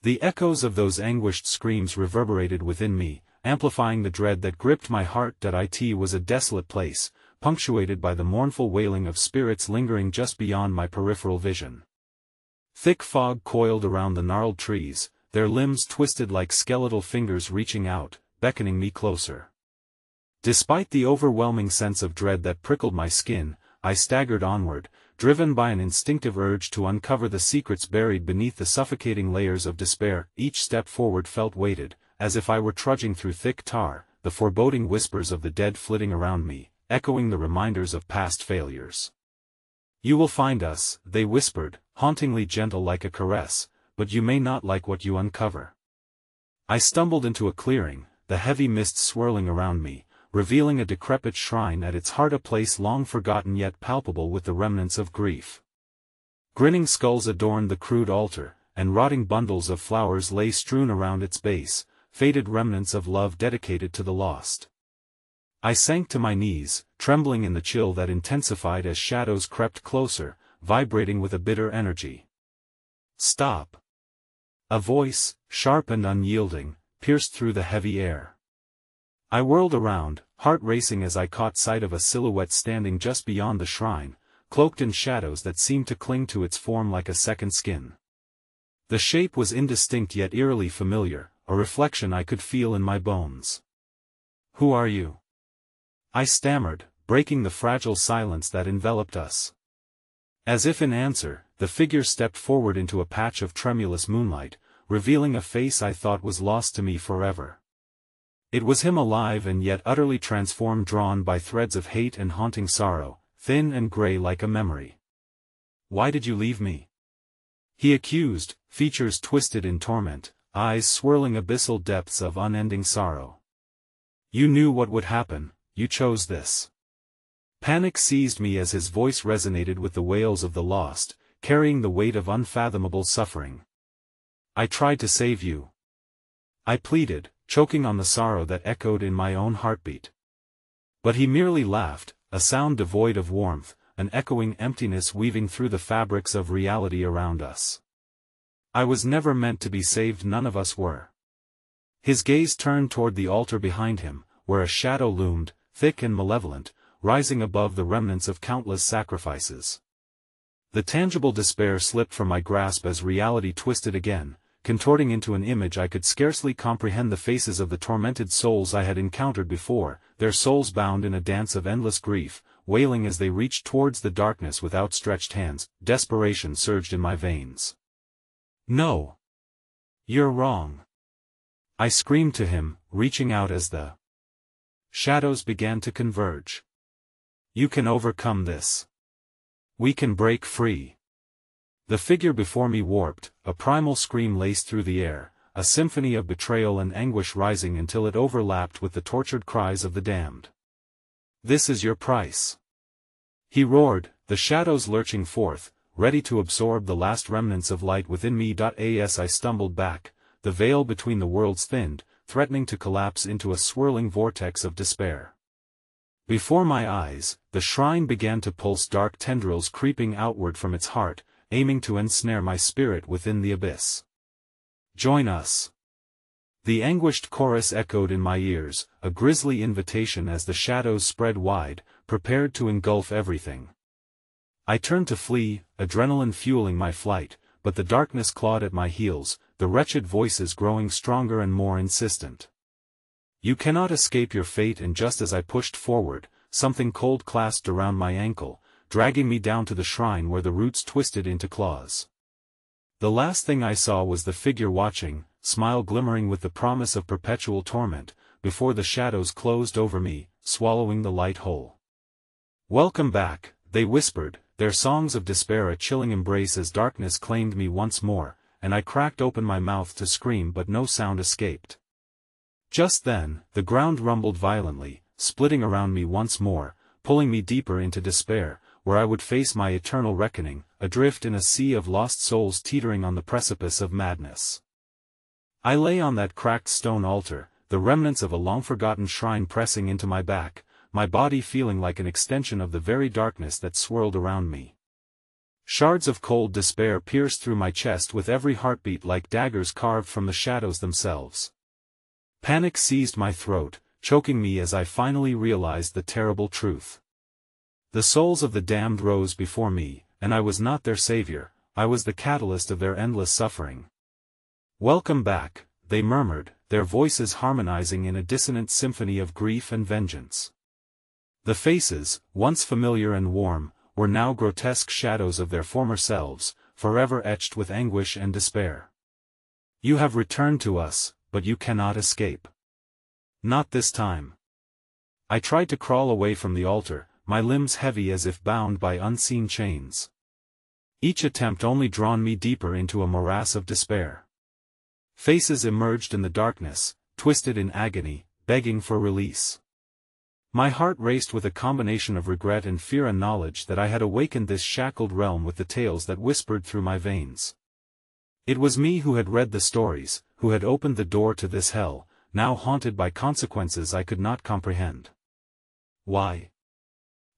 The echoes of those anguished screams reverberated within me, amplifying the dread that gripped my heart. It was a desolate place, punctuated by the mournful wailing of spirits lingering just beyond my peripheral vision. Thick fog coiled around the gnarled trees, their limbs twisted like skeletal fingers reaching out, beckoning me closer. Despite the overwhelming sense of dread that prickled my skin, I staggered onward, driven by an instinctive urge to uncover the secrets buried beneath the suffocating layers of despair. Each step forward felt weighted, as if I were trudging through thick tar, the foreboding whispers of the dead flitting around me, echoing the reminders of past failures. "You will find us," they whispered, hauntingly gentle like a caress, "but you may not like what you uncover." I stumbled into a clearing, the heavy mist swirling around me, revealing a decrepit shrine at its heart, a place long forgotten yet palpable with the remnants of grief. Grinning skulls adorned the crude altar, and rotting bundles of flowers lay strewn around its base, faded remnants of love dedicated to the lost. I sank to my knees, trembling in the chill that intensified as shadows crept closer, vibrating with a bitter energy. "Stop!" A voice, sharp and unyielding, pierced through the heavy air. I whirled around, heart racing as I caught sight of a silhouette standing just beyond the shrine, cloaked in shadows that seemed to cling to its form like a second skin. The shape was indistinct yet eerily familiar, a reflection I could feel in my bones. "Who are you?" I stammered, breaking the fragile silence that enveloped us. As if in answer, the figure stepped forward into a patch of tremulous moonlight, revealing a face I thought was lost to me forever. It was him, alive and yet utterly transformed, drawn by threads of hate and haunting sorrow, thin and gray like a memory. "Why did you leave me?" he accused, features twisted in torment, eyes swirling abyssal depths of unending sorrow. "You knew what would happen, you chose this." Panic seized me as his voice resonated with the wails of the lost, carrying the weight of unfathomable suffering. "I tried to save you," I pleaded, choking on the sorrow that echoed in my own heartbeat. But he merely laughed, a sound devoid of warmth, an echoing emptiness weaving through the fabrics of reality around us. "I was never meant to be saved, none of us were." His gaze turned toward the altar behind him, where a shadow loomed, thick and malevolent, rising above the remnants of countless sacrifices. The tangible despair slipped from my grasp as reality twisted again, contorting into an image I could scarcely comprehend, the faces of the tormented souls I had encountered before, their souls bound in a dance of endless grief, wailing as they reached towards the darkness with outstretched hands. Desperation surged in my veins. "No! You're wrong!" I screamed to him, reaching out as the shadows began to converge. "You can overcome this. We can break free." The figure before me warped, a primal scream laced through the air, a symphony of betrayal and anguish rising until it overlapped with the tortured cries of the damned. "This is your price," he roared, the shadows lurching forth, ready to absorb the last remnants of light within me. As I stumbled back, the veil between the worlds thinned, threatening to collapse into a swirling vortex of despair. Before my eyes, the shrine began to pulse, dark tendrils creeping outward from its heart, aiming to ensnare my spirit within the abyss. "Join us!" The anguished chorus echoed in my ears, a grisly invitation as the shadows spread wide, prepared to engulf everything. I turned to flee, adrenaline fueling my flight, but the darkness clawed at my heels, the wretched voices growing stronger and more insistent. "You cannot escape your fate." And just as I pushed forward, something cold clasped around my ankle, dragging me down to the shrine where the roots twisted into claws. The last thing I saw was the figure watching, smile glimmering with the promise of perpetual torment, before the shadows closed over me, swallowing the light whole. "Welcome back," they whispered, their songs of despair a chilling embrace as darkness claimed me once more, and I cracked open my mouth to scream, but no sound escaped. Just then, the ground rumbled violently, splitting around me once more, pulling me deeper into despair, where I would face my eternal reckoning, adrift in a sea of lost souls teetering on the precipice of madness. I lay on that cracked stone altar, the remnants of a long-forgotten shrine pressing into my back, my body feeling like an extension of the very darkness that swirled around me. Shards of cold despair pierced through my chest with every heartbeat like daggers carved from the shadows themselves. Panic seized my throat, choking me as I finally realized the terrible truth. The souls of the damned rose before me, and I was not their savior, I was the catalyst of their endless suffering. "Welcome back," they murmured, their voices harmonizing in a dissonant symphony of grief and vengeance. The faces, once familiar and warm, were now grotesque shadows of their former selves, forever etched with anguish and despair. "You have returned to us, but you cannot escape. Not this time." I tried to crawl away from the altar, my limbs heavy as if bound by unseen chains. Each attempt only drawn me deeper into a morass of despair. Faces emerged in the darkness, twisted in agony, begging for release. My heart raced with a combination of regret and fear and knowledge that I had awakened this shackled realm with the tales that whispered through my veins. It was me who had read the stories, who had opened the door to this hell, now haunted by consequences I could not comprehend. Why?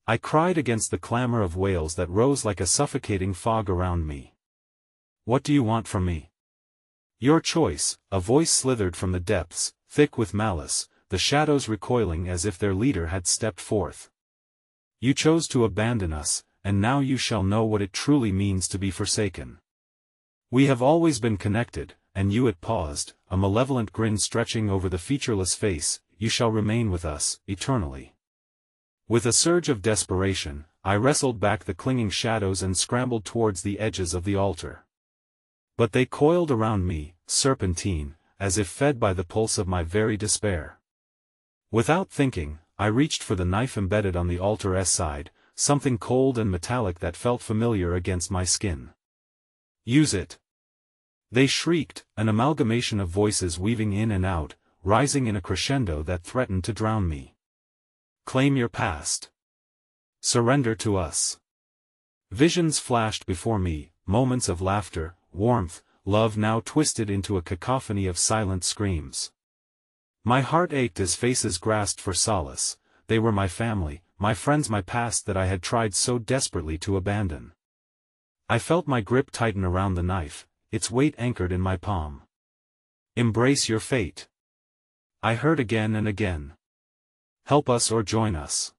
I cried against the clamor of wails that rose like a suffocating fog around me. "What do you want from me?" "Your choice," a voice slithered from the depths, thick with malice, the shadows recoiling as if their leader had stepped forth. "You chose to abandon us, and now you shall know what it truly means to be forsaken. We have always been connected," and you it paused, a malevolent grin stretching over the featureless face, "you shall remain with us, eternally." With a surge of desperation, I wrestled back the clinging shadows and scrambled towards the edges of the altar. But they coiled around me, serpentine, as if fed by the pulse of my very despair. Without thinking, I reached for the knife embedded on the altar's side, something cold and metallic that felt familiar against my skin. "Use it!" They shrieked, an amalgamation of voices weaving in and out, rising in a crescendo that threatened to drown me. "Claim your past. Surrender to us." Visions flashed before me, moments of laughter, warmth, love now twisted into a cacophony of silent screams. My heart ached as faces grasped for solace. They were my family, my friends, my past that I had tried so desperately to abandon. I felt my grip tighten around the knife, its weight anchored in my palm. "Embrace your fate." I heard again and again. "Help us or join us."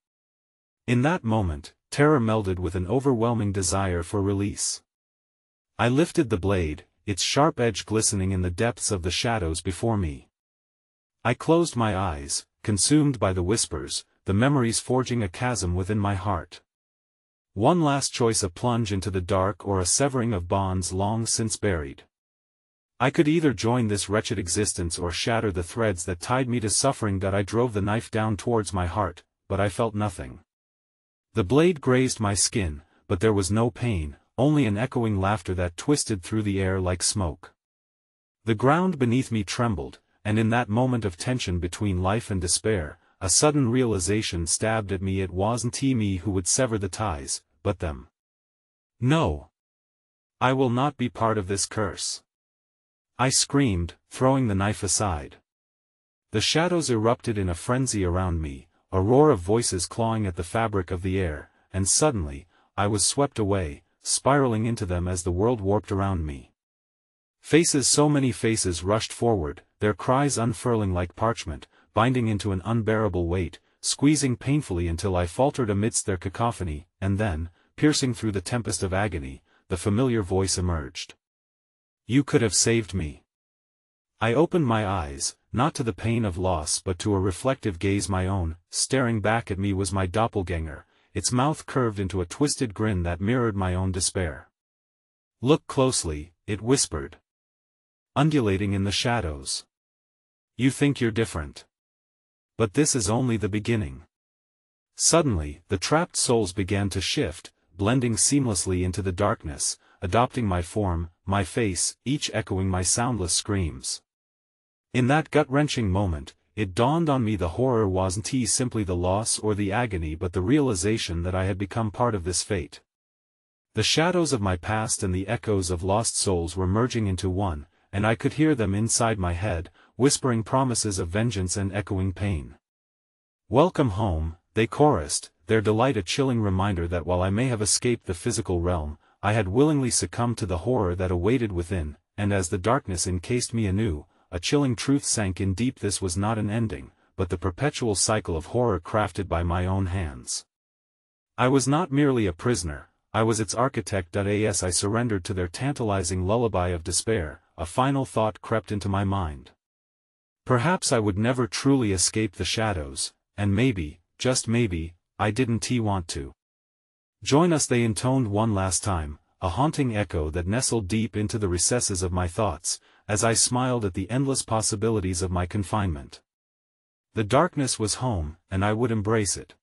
In that moment, terror melded with an overwhelming desire for release. I lifted the blade, its sharp edge glistening in the depths of the shadows before me. I closed my eyes, consumed by the whispers, the memories forging a chasm within my heart. One last choice: a plunge into the dark or a severing of bonds long since buried. I could either join this wretched existence or shatter the threads that tied me to suffering. That I drove the knife down towards my heart, but I felt nothing. The blade grazed my skin, but there was no pain, only an echoing laughter that twisted through the air like smoke. The ground beneath me trembled, and in that moment of tension between life and despair, a sudden realization stabbed at me: it wasn't me who would sever the ties, but them. No. I will not be part of this curse. I screamed, throwing the knife aside. The shadows erupted in a frenzy around me, a roar of voices clawing at the fabric of the air, and suddenly, I was swept away, spiraling into them as the world warped around me. Faces, so many faces rushed forward, their cries unfurling like parchment, binding into an unbearable weight, squeezing painfully until I faltered amidst their cacophony, and then, piercing through the tempest of agony, the familiar voice emerged. "You could have saved me." I opened my eyes, not to the pain of loss but to a reflective gaze my own. Staring back at me was my doppelganger, its mouth curved into a twisted grin that mirrored my own despair. "Look closely," it whispered. Undulating in the shadows. "You think you're different. But this is only the beginning." Suddenly, the trapped souls began to shift, blending seamlessly into the darkness, adopting my form, my face, each echoing my soundless screams. In that gut-wrenching moment, it dawned on me: the horror wasn't simply the loss or the agony but the realization that I had become part of this fate. The shadows of my past and the echoes of lost souls were merging into one, and I could hear them inside my head, whispering promises of vengeance and echoing pain. "Welcome home," they chorused, their delight a chilling reminder that while I may have escaped the physical realm, I had willingly succumbed to the horror that awaited within, and as the darkness encased me anew, a chilling truth sank in deep: this was not an ending, but the perpetual cycle of horror crafted by my own hands. I was not merely a prisoner, I was its architect. As I surrendered to their tantalizing lullaby of despair, a final thought crept into my mind. Perhaps I would never truly escape the shadows, and maybe, just maybe, I didn't want to. Join us, they intoned one last time, a haunting echo that nestled deep into the recesses of my thoughts, as I smiled at the endless possibilities of my confinement. The darkness was home, and I would embrace it.